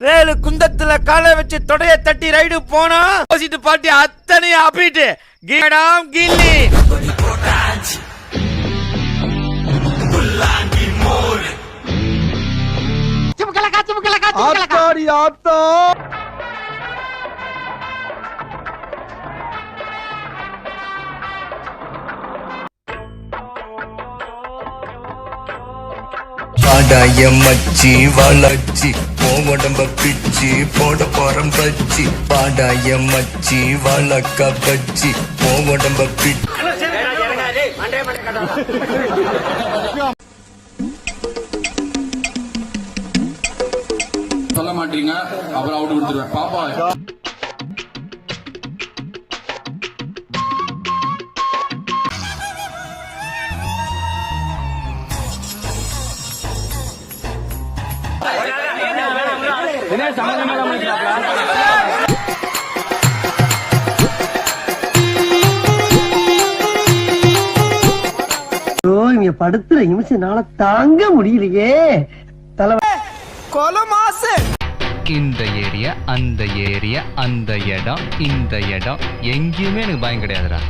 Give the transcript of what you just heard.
ரேலு குந்தத்துல காலை வச்சு தொடைய தட்டி ரைடு போனா பாட்டி அத்தனையும் அப்பிட்டு கீடாம் கில்லி ஆத்தாடி ஆத்தா பாடாய மச்சி வளர்ச்சி உடம்ப பிச்சு போட போறம் பச்சி பாடாய மச்சி வளர்க்க பச்சி உடம்ப பிச்சு சொல்ல மாட்டீங்க அப்புறம் அவுட் கொடுத்துருவேன் பாப்பா. இங்க படுத்துற நிமிஷம்னால தாங்க முடியலையே தலைவர் கொலை மாசு. இந்த ஏரியா அந்த ஏரியா அந்த இடம் இந்த இடம் எங்கேயுமே எனக்கு பயம் கிடையாதுடா.